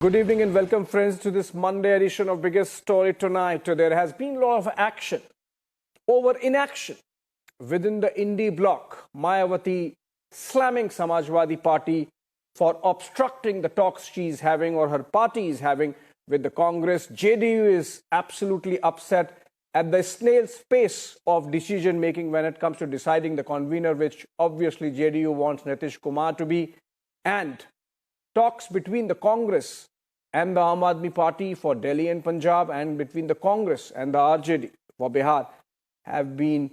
Good evening and welcome friends to this Monday edition of Biggest Story Tonight. There has been a lot of action over inaction within the INDI bloc. Mayawati slamming Samajwadi Party for obstructing the talks she is having or her party is having with the Congress. JDU is absolutely upset at the snail's pace of decision making when it comes to deciding the convener, which obviously JDU wants Nitish Kumar to be, and talks between the Congress and the Aam Aadmi Party for Delhi and Punjab and between the Congress and the RJD for Bihar have been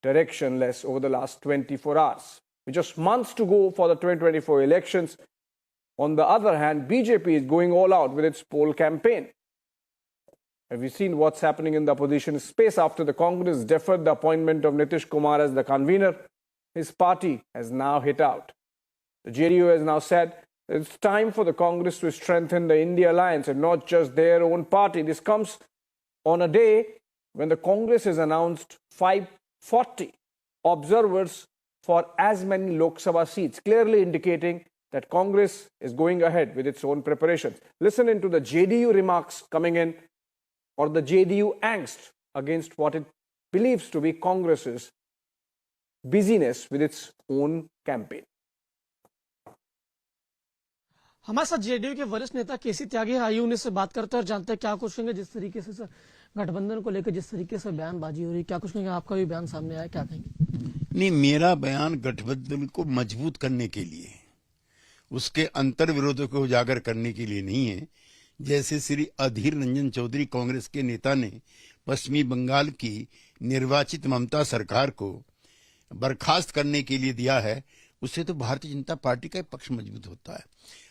directionless over the last 24 hours. With just months to go for the 2024 elections, on the other hand, BJP is going all out with its poll campaign. Have you seen what's happening in the opposition space after the Congress deferred the appointment of Nitish Kumar as the convener? His party has now hit out. The JDU has now said it's time for the Congress to strengthen the INDI Alliance and not just their own party. This comes on a day when the Congress has announced 540 observers for as many Lok Sabha seats, clearly indicating that Congress is going ahead with its own preparations. Listen into the JDU remarks coming in, or the JDU angst against what it believes to be Congress's busyness with its own campaign. हमारे साथ JDU के वरिष्ठ नेता केसी त्यागी आइए उन्हीं से बात करते हैं और जानते हैं क्या कुछ कहेंगे। जिस तरीके से सर गठबंधन को लेकर जिस तरीके से बयानबाजी हो रही है, क्या कुछ कहेंगे? आपका भी बयान सामने आया, क्या कहेंगे? नहीं, मेरा बयान गठबंधन को मजबूत करने के लिए, उसके अंतर विरोधों को उजागर करने के लिए नहीं है। जैसे श्री अधीर रंजन चौधरी कांग्रेस के नेता ने पश्चिमी बंगाल की निर्वाचित ममता सरकार को बर्खास्त करने के लिए दिया है, उससे तो भारतीय जनता पार्टी का पक्ष मजबूत होता है।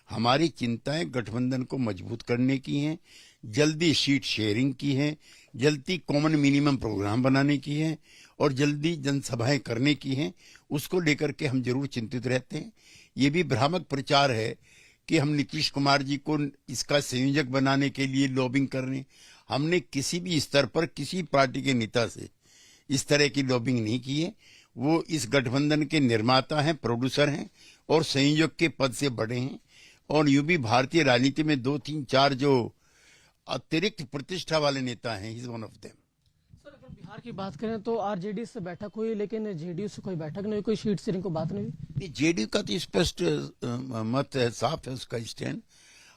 हमारी चिंताएं गठबंधन को मजबूत करने की हैं, जल्दी सीट शेयरिंग की है, जल्दी कॉमन मिनिमम प्रोग्राम बनाने की है और जल्दी जनसभाएं करने की हैं। उसको लेकर के हम जरूर चिंतित रहते हैं। ये भी भ्रामक प्रचार है कि हम नीतीश कुमार जी को इसका संयोजक बनाने के लिए लॉबिंग कर रहे हैं। हमने किसी भी स्तर पर किसी पार्टी के नेता से इस तरह की लॉबिंग नहीं की है। वो इस गठबंधन के निर्माता हैं, प्रोड्यूसर हैं और संयोजक के पद से बड़े हैं। और यूं भी भारतीय राजनीति में 2, 3, 4 जो अतिरिक्त प्रतिष्ठा वाले नेता हैं, he is one of them. Sir अगर बिहार की बात करें तो आरजेडी से बैठक हुई, लेकिन जेडीयू से कोई बैठक नहीं हुई, कोई सीट शेयरिंग को बात नहीं हुई। जेडीयू का तो स्पष्ट मत है, साफ है उसका स्टैंड।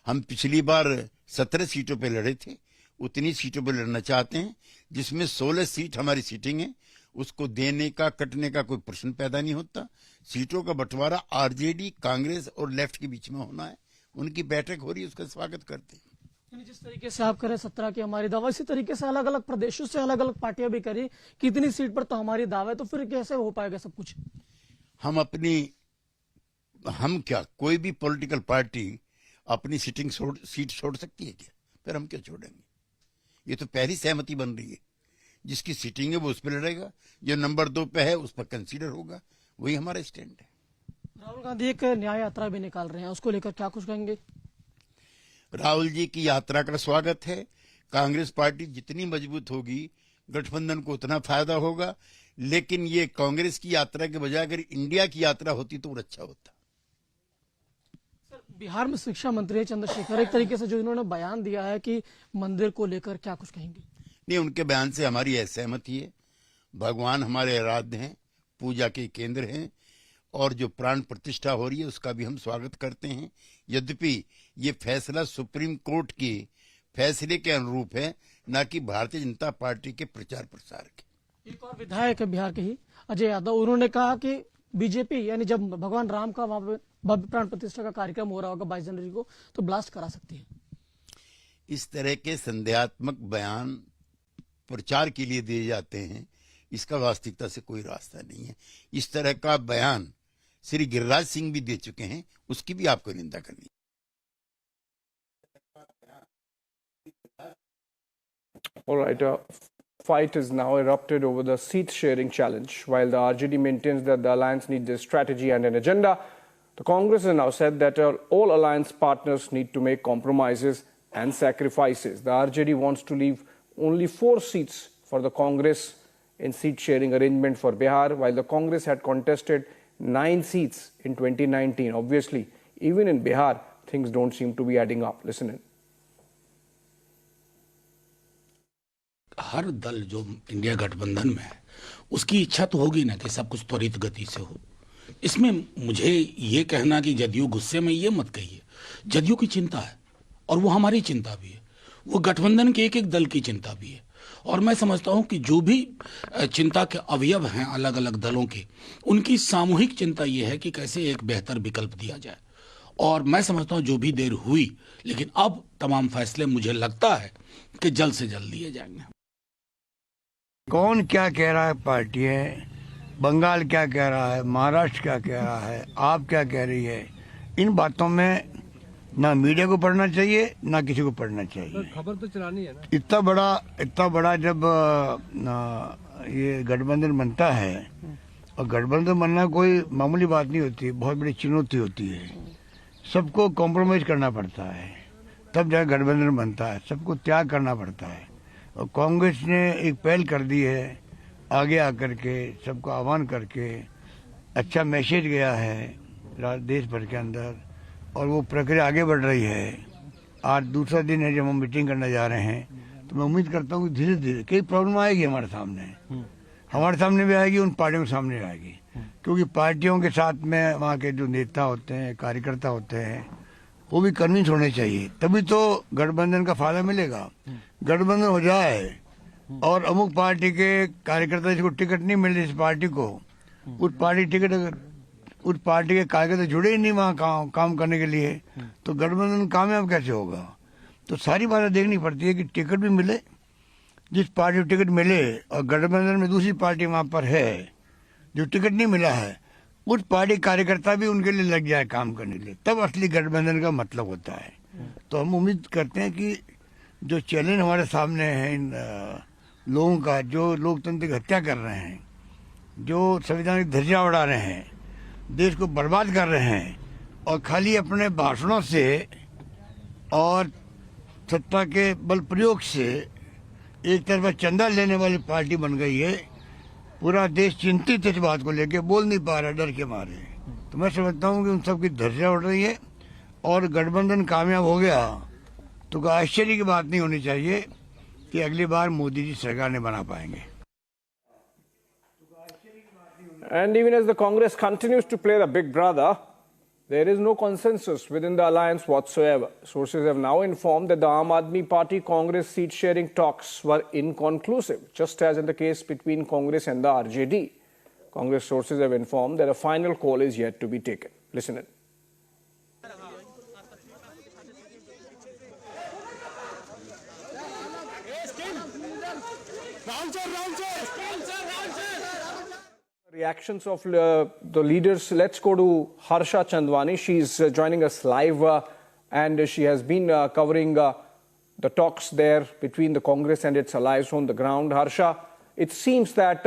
हम पिछली बार 17 सीटों पे लड़े थे, उतनी सीटों पे लड़ना चाहते हैं, जिसमें 16 सीट हमारी सीटिंग है। उसको देने का कटने का कोई प्रश्न पैदा नहीं होता। सीटों का बंटवारा आरजेडी, कांग्रेस और लेफ्ट के बीच में होना है। उनकी बैठक हो रही है, उसका स्वागत करते हैं। जिस तरीके से आप करें 17 की हमारी दावा, इसी तरीके से अलग अलग प्रदेशों से अलग अलग पार्टियां भी करी, कितनी सीट पर तो हमारी दावा है, तो फिर कैसे हो पाएगा सब कुछ? हम क्या, कोई भी पॉलिटिकल पार्टी अपनी सीट छोड़ सकती है क्या? फिर हम क्या छोड़ेंगे? ये तो पहली सहमति बन रही है। जिसकी सीटिंग है वो उस पर लड़ेगा, जो नंबर 2 पे है उस पर कंसीडर होगा। वही हमारा स्टैंड है। राहुल गांधी एक न्याय यात्रा भी निकाल रहे हैं, उसको लेकर क्या कुछ कहेंगे? राहुल जी की यात्रा का स्वागत है। कांग्रेस पार्टी जितनी मजबूत होगी, गठबंधन को उतना फायदा होगा। लेकिन ये कांग्रेस की यात्रा के बजाय अगर इंडिया की यात्रा होती तो और अच्छा होता। सर बिहार में शिक्षा मंत्री चंद्रशेखर, एक तरीके से जो इन्होंने बयान दिया है कि मंदिर को लेकर, क्या कुछ कहेंगे? नहीं, उनके बयान से हमारी असहमति है। भगवान हमारे आराध्य हैं, पूजा के केंद्र हैं और जो प्राण प्रतिष्ठा हो रही है उसका भी हम स्वागत करते हैं। यद्यपि ये फैसला सुप्रीम कोर्ट के फैसले के अनुरूप है, न कि भारतीय जनता पार्टी के प्रचार प्रसार के। एक और विधायक है बिहार के ही, अजय यादव, उन्होंने कहा कि बीजेपी यानी जब भगवान राम का वहां भव्य प्राण प्रतिष्ठा का कार्यक्रम हो रहा होगा 22 जनवरी को, तो ब्लास्ट करा सकती है। इस तरह के संदेहात्मक बयान प्रचार के लिए दिए जाते हैं, इसका वास्तविकता से कोई रास्ता नहीं है। इस तरह का बयान श्री गिरिराज सिंह भी दे चुके हैं, उसकी भी आपको निंदा करनी। All right, fight is now erupted over the seat sharing challenge. While the RJD maintains that the alliance needs a strategy and an agenda, the Congress has now said that all alliance partners need to make compromises and sacrifices. The RJD wants to leave only 4 seats for the Congress in seat sharing arrangement for Bihar, while the Congress had contested 9 seats in 2019. Obviously, even in Bihar, things don't seem to be adding up. Listen in. हर दल जो India गठबंधन में है उसकी इच्छा तो होगी ना कि सब कुछ त्वरित गति से हो। इसमें मुझे ये कहना कि जदयू गुस्से में, ये मत कहिए। जदयू की चिंता है और वो हमारी चिंता भी है, वो गठबंधन के एक एक दल की चिंता भी है। और मैं समझता हूं कि जो भी चिंता के अवयव हैं अलग अलग दलों के, उनकी सामूहिक चिंता ये है कि कैसे एक बेहतर विकल्प दिया जाए। और मैं समझता हूं जो भी देर हुई, लेकिन अब तमाम फैसले मुझे लगता है कि जल्द से जल्द लिए जाएंगे। कौन क्या कह रहा है, पार्टी है, बंगाल क्या कह रहा है, महाराष्ट्र क्या कह रहा है, आप क्या कह रही है, इन बातों में ना मीडिया को पढ़ना चाहिए ना किसी को पढ़ना चाहिए। खबर तो चलानी है ना। इतना बड़ा जब ये गठबंधन बनता है, और गठबंधन बनना कोई मामूली बात नहीं होती, बहुत बड़ी चुनौती होती है। सबको कॉम्प्रोमाइज करना पड़ता है, तब जाकर गठबंधन बनता है, सबको त्याग करना पड़ता है। और कांग्रेस ने एक पहल कर दी है, आगे आकर के सबको आह्वान करके अच्छा मैसेज गया है देश भर के अंदर, और वो प्रक्रिया आगे बढ़ रही है। आज दूसरा दिन है जब हम मीटिंग करने जा रहे हैं, तो मैं उम्मीद करता हूँ कि धीरे धीरे कई प्रॉब्लम आएगी हमारे सामने भी आएगी, उन पार्टियों के सामने आएगी। क्योंकि पार्टियों के साथ में वहाँ के जो नेता होते हैं, कार्यकर्ता होते हैं, वो भी कन्विंस होने चाहिए, तभी तो गठबंधन का फायदा मिलेगा। गठबंधन हो जाए और अमुक पार्टी के कार्यकर्ता जिसको टिकट नहीं मिल रही, इस पार्टी को, उस पार्टी के कार्यकर्ता जुड़े ही नहीं वहाँ काम करने के लिए, तो गठबंधन कामयाब कैसे होगा। तो सारी बातें देखनी पड़ती है कि टिकट भी मिले, जिस पार्टी को टिकट मिले, और गठबंधन में दूसरी पार्टी वहाँ पर है जो टिकट नहीं मिला है, उस पार्टी कार्यकर्ता भी उनके लिए लग जाए काम करने के लिए, तब असली गठबंधन का मतलब होता है। तो हम उम्मीद करते हैं कि जो चैलेंज हमारे सामने है इन लोगों का, जो लोकतंत्र की हत्या कर रहे हैं, जो संविधान की धज्जियां उड़ा रहे हैं, देश को बर्बाद कर रहे हैं, और खाली अपने भाषणों से और सत्ता के बल प्रयोग से एक तरफा चंदा लेने वाली पार्टी बन गई है। पूरा देश चिंतित है इस बात को लेके, बोल नहीं पा रहा डर के मारे। तो मैं समझता हूँ कि उन सबकी धज्जियां उड़ रही है, और गठबंधन कामयाब हो गया तो कोई आश्चर्य की बात नहीं होनी चाहिए कि अगली बार मोदी जी सरकार नहीं बना पाएंगे। And even as the Congress continues to play the big brother, there is no consensus within the alliance whatsoever. Sources have now informed that the Aam Aadmi Party Congress seat-sharing talks were inconclusive, just as in the case between Congress and the RJD. Congress sources have informed that a final call is yet to be taken. Listen in. Reactions of the leaders. Let's go to Harsha Chandwani. She's joining us live and she has been covering the talks there between the Congress and its allies on the ground. Harsha, it seems that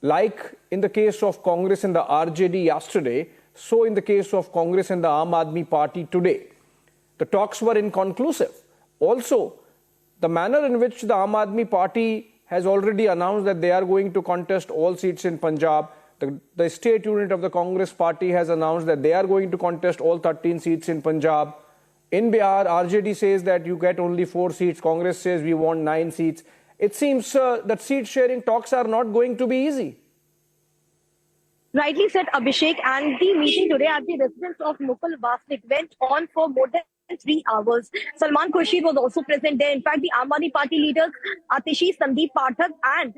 like in the case of Congress and the RJD yesterday, so in the case of Congress and the Aam Aadmi Party today, the talks were inconclusive. Also, the manner in which the Aam Aadmi Party has already announced that they are going to contest all seats in Punjab. The state unit of the Congress party has announced that they are going to contest all 13 seats in Punjab. In Bihar, RJD says that you get only 4 seats. Congress says we want 9 seats. It seems that seat sharing talks are not going to be easy. Rightly said, Abhishek, and the meeting today at the residence of Mukul Vasnik went on for more than 3 hours. Salman Khurshid was also present there. In fact, the Aam Aadmi Party leaders Atishi, Sandeep Pathak and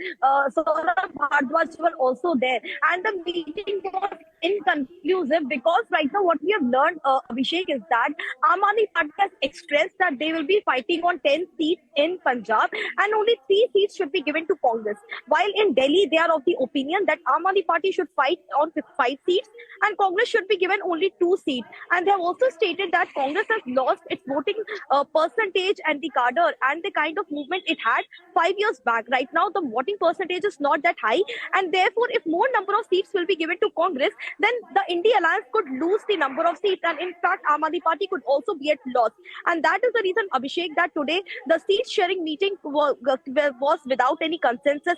Saurabh Bhardwaj were also there. And the meeting was inconclusive because right now what we have learned, Abhishek, is that Aam Aadmi Party has expressed that they will be fighting on 10 seats in Punjab and only 3 seats should be given to Congress. While in Delhi, they are of the opinion that Aam Aadmi Party should fight on 5 seats and Congress should be given only 2 seats. And they have also stated that Congress has lost its voting percentage and the cadre and the kind of movement it had 5 years back. Right now, the voting percentage is not that high, and therefore, if more number of seats will be given to Congress, then the INDI Alliance could lose the number of seats, and in fact, Aam Aadmi Party could also be at loss. And that is the reason, Abhishek, that today the seat sharing meeting was without any consensus.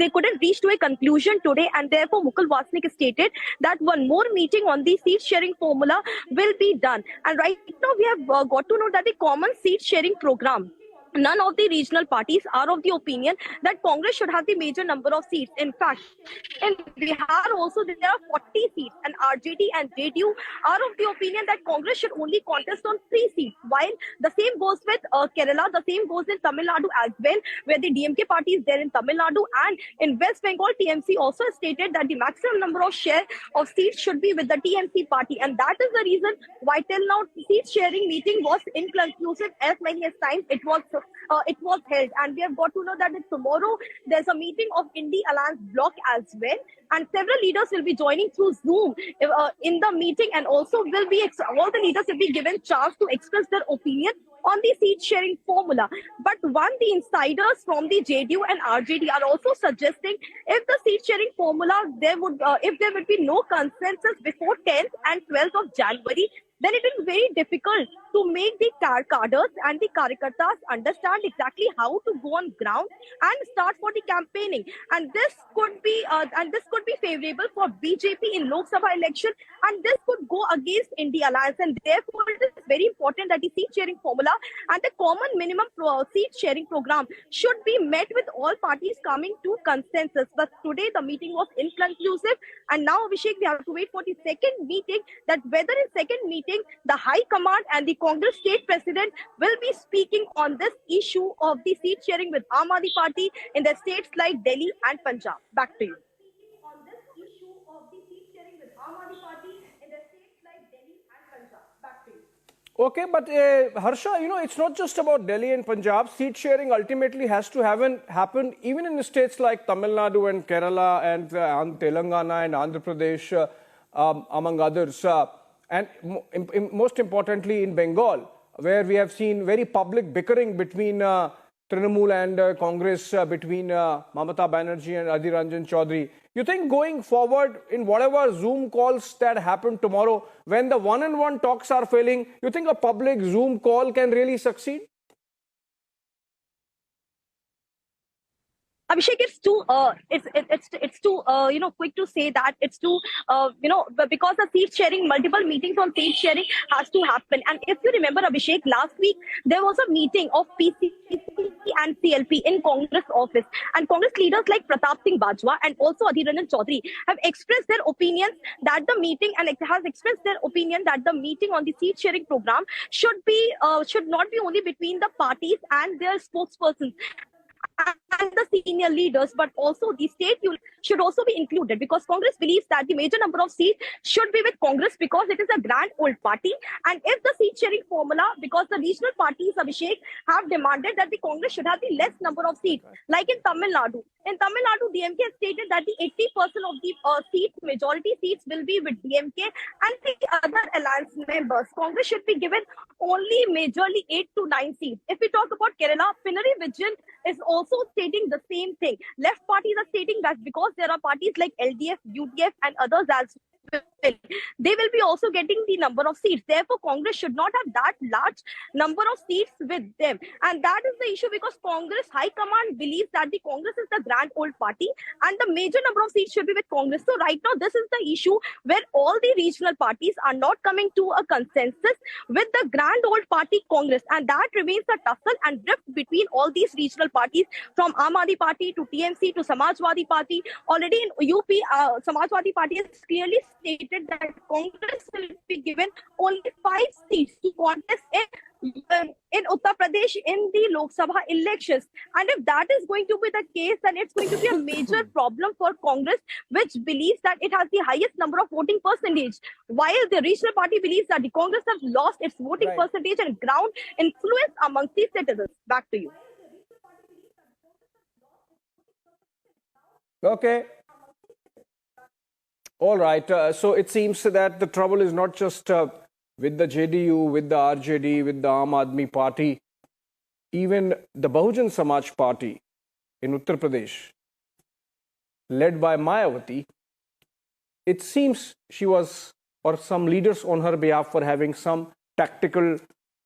They couldn't reach to a conclusion today, and therefore Mukul Wasnik stated that one more meeting on the seat sharing formula will be done. And right now we have got to know that the common seat sharing program, none of the regional parties are of the opinion that Congress should have the major number of seats. In fact, in Bihar also there are 40 seats, and RJD and JDU are of the opinion that Congress should only contest on 3 seats. While the same goes with Kerala, the same goes in Tamil Nadu as well, where the DMK party is there in Tamil Nadu, and in West Bengal, TMC also stated that the maximum number of share of seats should be with the TMC party, and that is the reason why till now seat sharing meeting was inconclusive as many as times it was held. And we have got to know that tomorrow there's a meeting of INDI Alliance bloc as well, and several leaders will be joining through Zoom in the meeting, and also all the leaders will be given chance to express their opinion on the seat sharing formula. But the insiders from the JDU and RJD are also suggesting if the seat sharing formula if there would be no consensus before 10th and 12th of January, then it is very difficult to make the cadres and the karyakartas understand exactly how to go on ground and start for the campaigning. And this could be favorable for BJP in Lok Sabha election, and this could go against INDI Alliance. And therefore, it is very important that the seat sharing formula and the common minimum seat sharing program should be met with all parties coming to consensus. But today the meeting was inconclusive, and now, Abhishek, we have to wait for the second meeting, that whether in second meeting the High Command and the Congress state president will be speaking on this issue of the seat sharing with Aam Aadmi Party in the states like Delhi and Punjab. Back to you. On this issue of the seat sharing with Aam Aadmi Party in the states like Delhi and Punjab. Back to you. Okay, but Harsha, it's not just about Delhi and Punjab. Seat sharing ultimately has to happen even in the states like Tamil Nadu and Kerala and Telangana and Andhra Pradesh, among others. And most importantly in Bengal, where we have seen very public bickering between Trinamool and Congress, between Mamata Banerjee and Adhir Ranjan Chaudhary. You think going forward in whatever Zoom calls that happen tomorrow, when the one-on-one talks are failing, you think a public Zoom call can really succeed? Abhishek, it's too quick to say that. It's too because the seat sharing, multiple meetings on seat sharing has to happen. And if you remember, Abhishek, last week there was a meeting of PCC and CLP in Congress office, and Congress leaders like Pratap Singh Bajwa and also Adhir Ranjan Chaudhary have expressed their opinions that the meeting on the seat sharing program should not be only between the parties and their spokespersons and the senior leaders, but also the state should also be included, because Congress believes that the major number of seats should be with Congress because it is a grand old party. And if the seat sharing formula, because the regional parties, Abhishek, have demanded that the Congress should have the less number of seats, like in Tamil Nadu. In Tamil Nadu, DMK has stated that the 80% of the majority seats will be with DMK and the other alliance members. Congress should be given only majorly 8 to 9 seats. If we talk about Kerala, Pinari Vijayan is also stating the same thing. Left parties are stating that because there are parties like LDF, UDF and others as well, they will be also getting the number of seats. Therefore, Congress should not have that large number of seats with them. And that is the issue, because Congress High Command believes that the Congress is the grand old party and the major number of seats should be with Congress. So right now, this is the issue where all the regional parties are not coming to a consensus with the grand old party Congress. And that remains a tussle and rift between all these regional parties, from Aam Aadmi Party to TMC to Samajwadi Party. Already in UP, Samajwadi Party has clearly stated that Congress will be given only 5 seats to contest in Uttar Pradesh in the Lok Sabha elections. And if that is going to be the case, then it's going to be a major problem for Congress, which believes that it has the highest number of voting percentage, while the regional party believes that the Congress has lost its voting percentage and ground influence amongst the citizens. Back to you. Okay. All right. So it seems that the trouble is not just with the JDU, with the RJD, with the Aam Aadmi Party, even the Bahujan Samaj Party in Uttar Pradesh, led by Mayawati, it seems she was, or some leaders on her behalf, were having some tactical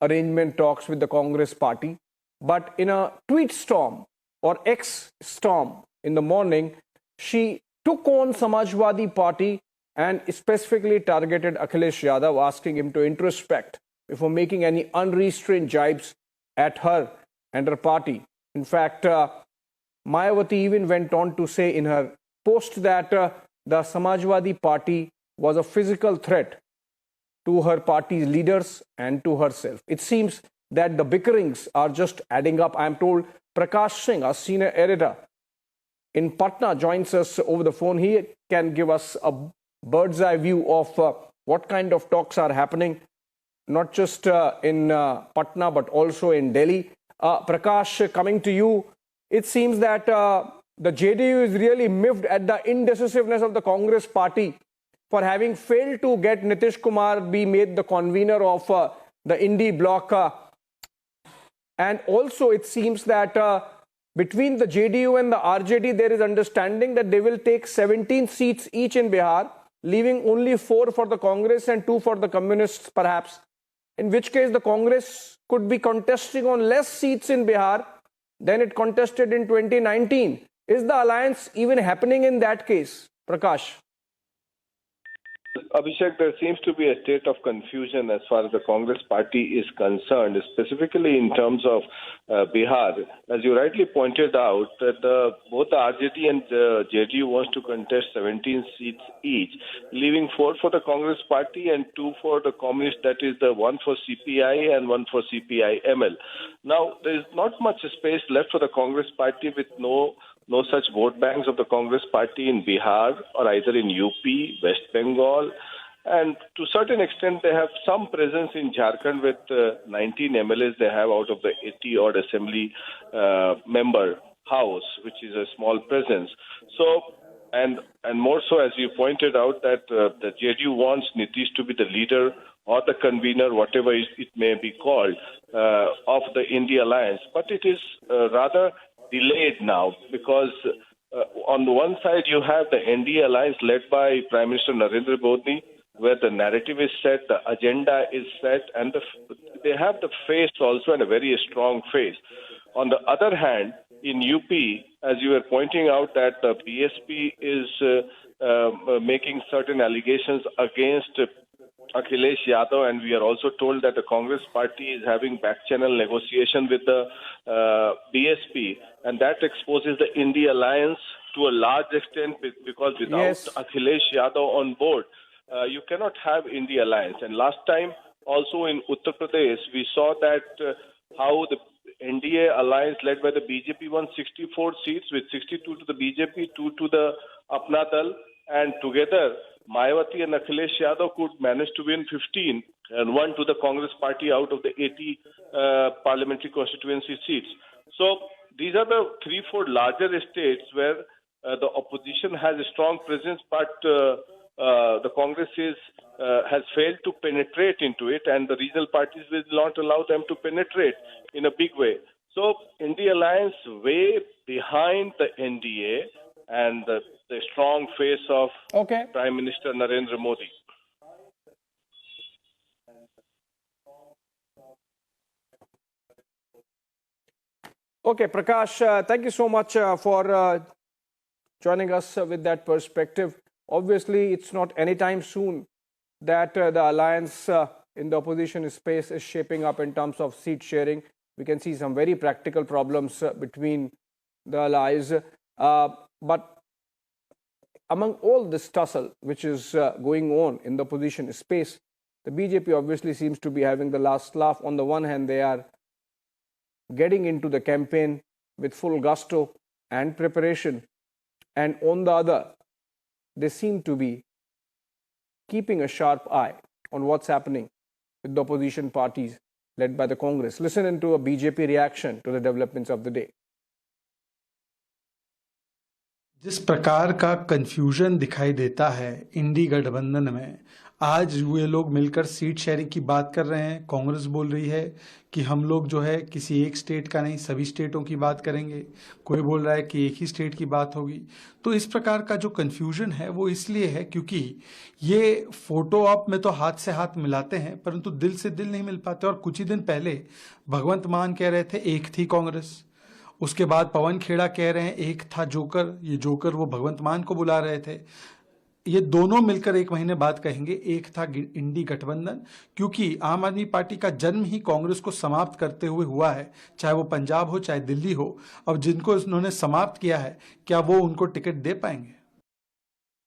arrangement talks with the Congress party. But in a tweet storm or X storm in the morning, she took on Samajwadi Party and specifically targeted Akhilesh Yadav, asking him to introspect before making any unrestrained jibes at her and her party. In fact, Mayawati even went on to say in her post that the Samajwadi Party was a physical threat to her party's leaders and to herself. It seems that the bickerings are just adding up. I am told Prakash Singh, a senior editor in Patna, joins us over the phone. He can give us a bird's eye view of what kind of talks are happening, not just in Patna, but also in Delhi. Prakash, coming to you, it seems that the JDU is really miffed at the indecisiveness of the Congress party for having failed to get Nitish Kumar be made the convener of the INDI bloc. And also it seems that between the JDU and the RJD, there is understanding that they will take 17 seats each in Bihar, leaving only 4 for the Congress and 2 for the Communists perhaps, in which case the Congress could be contesting on less seats in Bihar than it contested in 2019. Is the alliance even happening in that case, Prakash? Abhishek, there seems to be a state of confusion as far as the Congress party is concerned, specifically in terms of Bihar. As you rightly pointed out, that both the RJD and the JDU wants to contest 17 seats each, leaving 4 for the Congress party and 2 for the Communists, that is the 1 for CPI and 1 for CPI-ML. Now, there is not much space left for the Congress party with no such vote banks of the Congress party in Bihar or either in UP, West Bengal, and to a certain extent they have some presence in Jharkhand with 19 MLAs they have out of the 80-odd assembly member house, which is a small presence. So, and more so, as you pointed out, that the JDU wants Nitish to be the leader or the convener, whatever it may be called, of the INDI Alliance. But it is rather delayed now because on the one side you have the INDI Alliance led by Prime Minister Narendra Modi, where the narrative is set, the agenda is set, and they have the face also, and a very strong face. On the other hand, in UP, as you were pointing out, that the BSP is making certain allegations against Akhilesh Yadav, and we are also told that the Congress party is having back-channel negotiation with the BSP, and that exposes the INDI Alliance to a large extent because without Akhilesh Yadav on board, you cannot have INDI Alliance. And last time, also in Uttar Pradesh, we saw that how the NDA alliance led by the BJP won 64 seats, with 62 to the BJP, 2 to the Apna Dal, and together Mayawati and Akhilesh Yadav could manage to win 15 and 1 to the Congress party out of the 80 parliamentary constituency seats. So these are the 3-4 larger states where the opposition has a strong presence, but the Congress has failed to penetrate into it, and the regional parties will not allow them to penetrate in a big way. So INDI Alliance way behind the NDA and the strong face of Prime Minister Narendra Modi. Okay, Prakash, thank you so much for joining us with that perspective. Obviously, it's not anytime soon that the alliance in the opposition space is shaping up in terms of seat sharing. We can see some very practical problems between the allies. But among all this tussle which is going on in the opposition space, the BJP obviously seems to be having the last laugh. On the one hand, they are getting into the campaign with full gusto and preparation, and on the other, they seem to be keeping a sharp eye on what's happening with the opposition parties led by the Congress. Listen into a BJP reaction to the developments of the day. जिस प्रकार का confusion दिखाई देता है इंडी गठबंधन में, आज ये लोग मिलकर सीट शेयरिंग की बात कर रहे हैं। कांग्रेस बोल रही है कि हम लोग जो है किसी एक स्टेट का नहीं, सभी स्टेटों की बात करेंगे। कोई बोल रहा है कि एक ही स्टेट की बात होगी। तो इस प्रकार का जो कंफ्यूजन है वो इसलिए है क्योंकि ये फोटो ऑप में तो हाथ से हाथ मिलाते हैं, परंतु दिल से दिल नहीं मिल पाते। और कुछ ही दिन पहले भगवंत मान कह रहे थे एक थी कांग्रेस, उसके बाद पवन खेड़ा कह रहे हैं एक था जोकर। ये जोकर वो भगवंत मान को बुला रहे थे। ये दोनों मिलकर एक महीने बाद कहेंगे एक था इंडी गठबंधन, क्योंकि आम आदमी पार्टी का जन्म ही कांग्रेस को समाप्त करते हुए हुआ है, चाहे वो पंजाब हो चाहे दिल्ली हो। अब जिनको उन्होंने समाप्त किया है, क्या वो उनको टिकट दे पाएंगे?